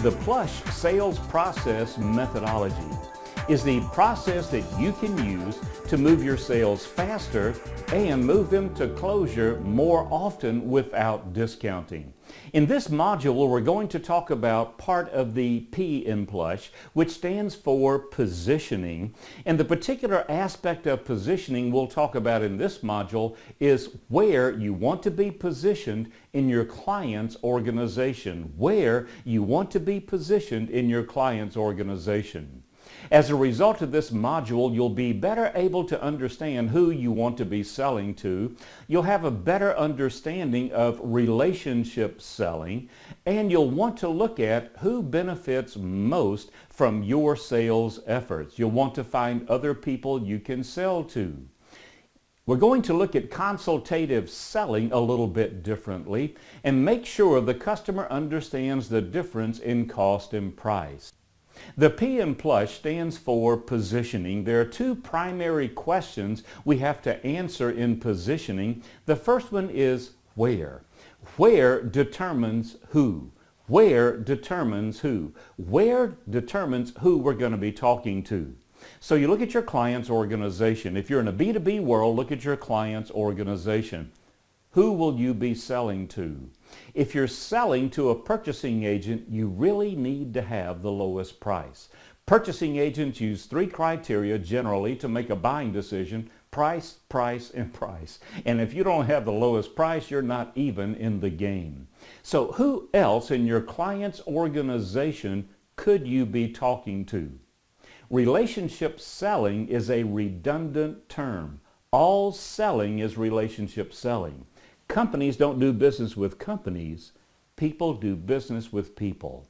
The P.L.U.S.H sales process methodology is the process that you can use to move your sales faster and move them to closure more often without discounting. In this module, we're going to talk about part of the P in P.L.U.S.H, which stands for positioning. And the particular aspect of positioning we'll talk about in this module is where you want to be positioned in your client's organization. Where you want to be positioned in your client's organization. As a result of this module, you'll be better able to understand who you want to be selling to. You'll have a better understanding of relationship selling, and you'll want to look at who benefits most from your sales efforts. You'll want to find other people you can sell to. We're going to look at consultative selling a little bit differently and make sure the customer understands the difference in cost and price. The P in P.L.U.S.H stands for positioning. There are two primary questions we have to answer in positioning. The first one is where. Where determines who. Where determines who. Where determines who we're going to be talking to. So you look at your client's organization. If you're in a B2B world, look at your client's organization. Who will you be selling to? If you're selling to a purchasing agent, you really need to have the lowest price. Purchasing agents use three criteria generally to make a buying decision: price, price, and price. And if you don't have the lowest price, you're not even in the game. So who else in your client's organization could you be talking to? Relationship selling is a redundant term. All selling is relationship selling. Companies don't do business with companies. People do business with people.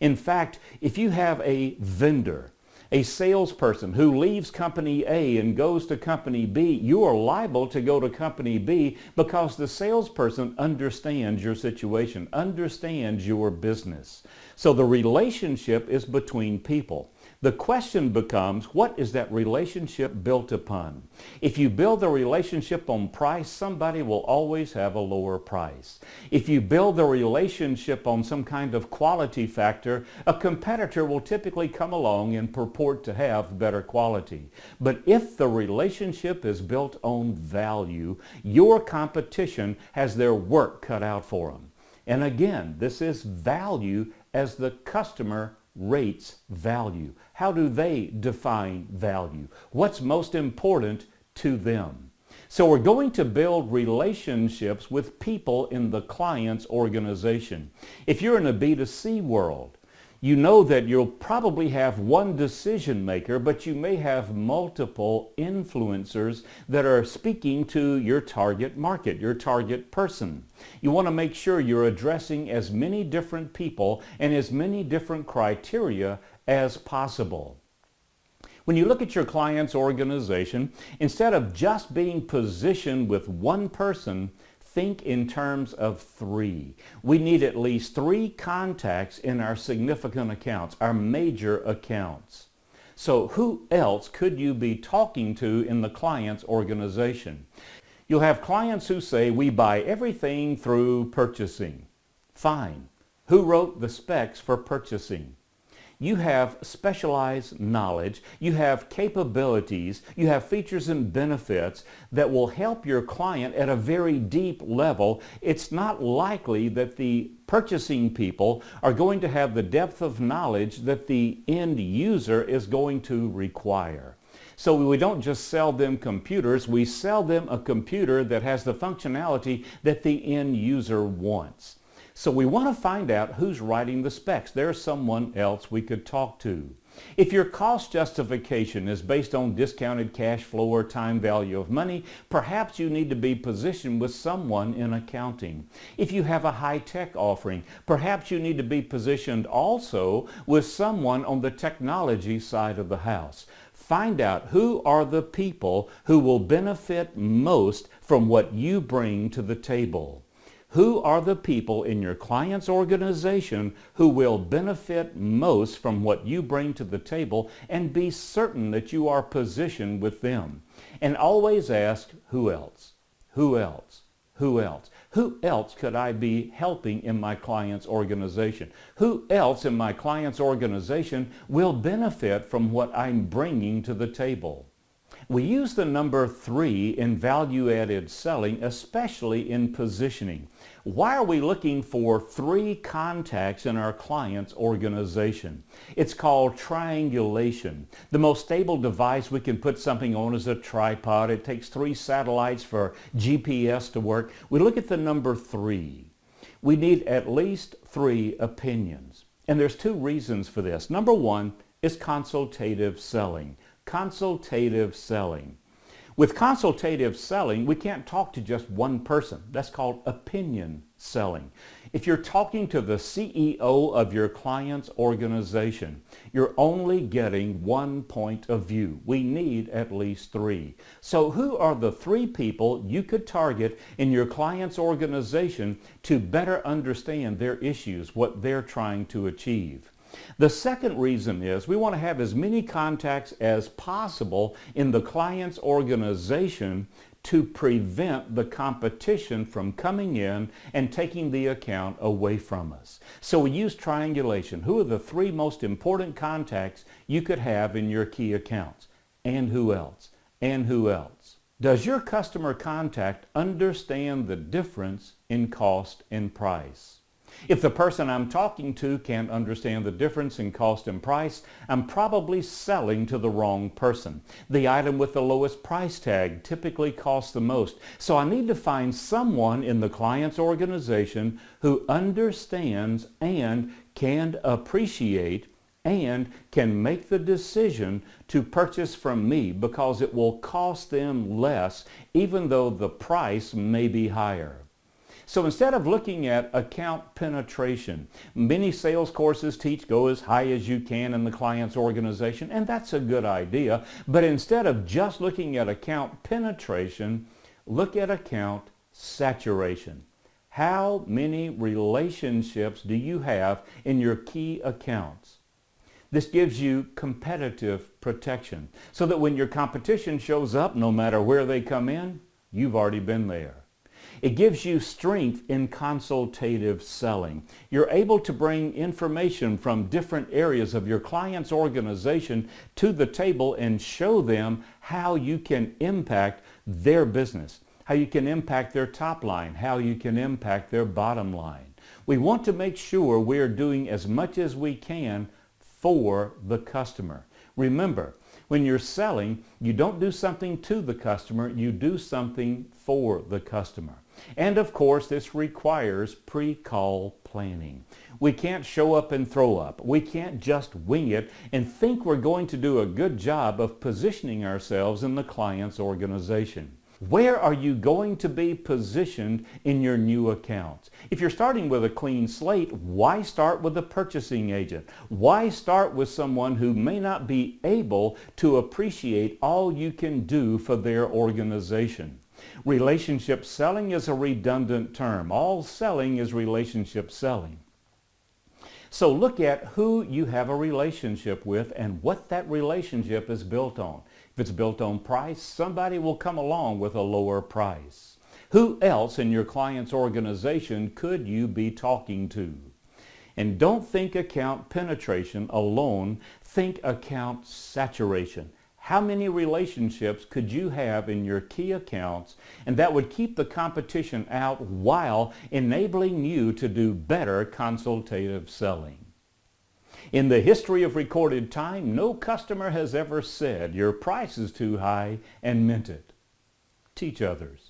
In fact, if you have a vendor, a salesperson who leaves company A and goes to company B, you are liable to go to company B because the salesperson understands your situation, understands your business. So the relationship is between people. The question becomes, what is that relationship built upon? If you build the relationship on price, somebody will always have a lower price. If you build the relationship on some kind of quality factor, a competitor will typically come along and purport to have better quality. But if the relationship is built on value, your competition has their work cut out for them. And again, this is value as the customer rates value. How do they define value? What's most important to them? So we're going to build relationships with people in the client's organization. If you're in a B2C world, you know that you'll probably have one decision maker, but you may have multiple influencers that are speaking to your target market, your target person. You want to make sure you're addressing as many different people and as many different criteria as possible. When you look at your client's organization, instead of just being positioned with one person, think in terms of three. We need at least three contacts in our significant accounts, our major accounts. So who else could you be talking to in the client's organization? You'll have clients who say, we buy everything through purchasing. Fine. Who wrote the specs for purchasing? You have specialized knowledge, you have capabilities, you have features and benefits that will help your client at a very deep level. It's not likely that the purchasing people are going to have the depth of knowledge that the end user is going to require. So we don't just sell them computers, we sell them a computer that has the functionality that the end user wants. So we want to find out who's writing the specs. There's someone else we could talk to. If your cost justification is based on discounted cash flow or time value of money, perhaps you need to be positioned with someone in accounting. If you have a high-tech offering, perhaps you need to be positioned also with someone on the technology side of the house. Find out who are the people who will benefit most from what you bring to the table. Who are the people in your client's organization who will benefit most from what you bring to the table, and be certain that you are positioned with them. And always ask, who else? Who else? who else? Who else could I be helping in my client's organization? Who else in my client's organization will benefit from what I'm bringing to the table? We use the number 3 in value-added selling, especially in positioning. Why are we looking for 3 contacts in our client's organization? It's called triangulation. The most stable device we can put something on is a tripod. It takes 3 satellites for GPS to work. We look at the number 3. We need at least 3 opinions. And there's 2 reasons for this. Number 1 is consultative selling. Consultative selling. With consultative selling, we can't talk to just one person. That's called opinion selling. If you're talking to the CEO of your client's organization, you're only getting one point of view. We need at least 3. So who are the 3 people you could target in your client's organization to better understand their issues, what they're trying to achieve? The second reason is we want to have as many contacts as possible in the client's organization to prevent the competition from coming in and taking the account away from us. So we use triangulation. Who are the 3 most important contacts you could have in your key accounts? And who else? And who else? Does your customer contact understand the difference in cost and price? If the person I'm talking to can't understand the difference in cost and price, I'm probably selling to the wrong person. The item with the lowest price tag typically costs the most. So I need to find someone in the client's organization who understands and can appreciate and can make the decision to purchase from me because it will cost them less even though the price may be higher. So instead of looking at account penetration, many sales courses teach go as high as you can in the client's organization, and that's a good idea. But instead of just looking at account penetration, look at account saturation. How many relationships do you have in your key accounts? This gives you competitive protection so that when your competition shows up, no matter where they come in, you've already been there. It gives you strength in consultative selling. You're able to bring information from different areas of your client's organization to the table and show them how you can impact their business, how you can impact their top line, how you can impact their bottom line. We want to make sure we're doing as much as we can for the customer. Remember, when you're selling, you don't do something to the customer, you do something for the customer. And of course, this requires pre-call planning. We can't show up and throw up. We can't just wing it and think we're going to do a good job of positioning ourselves in the client's organization. Where are you going to be positioned in your new accounts? If you're starting with a clean slate, why start with a purchasing agent? Why start with someone who may not be able to appreciate all you can do for their organization? Relationship selling is a redundant term. All selling is relationship selling. So look at who you have a relationship with and what that relationship is built on. If it's built on price, somebody will come along with a lower price. Who else in your client's organization could you be talking to? And don't think account penetration alone, think account saturation. How many relationships could you have in your key accounts, and that would keep the competition out while enabling you to do better consultative selling? In the history of recorded time, no customer has ever said your price is too high and meant it. Teach others.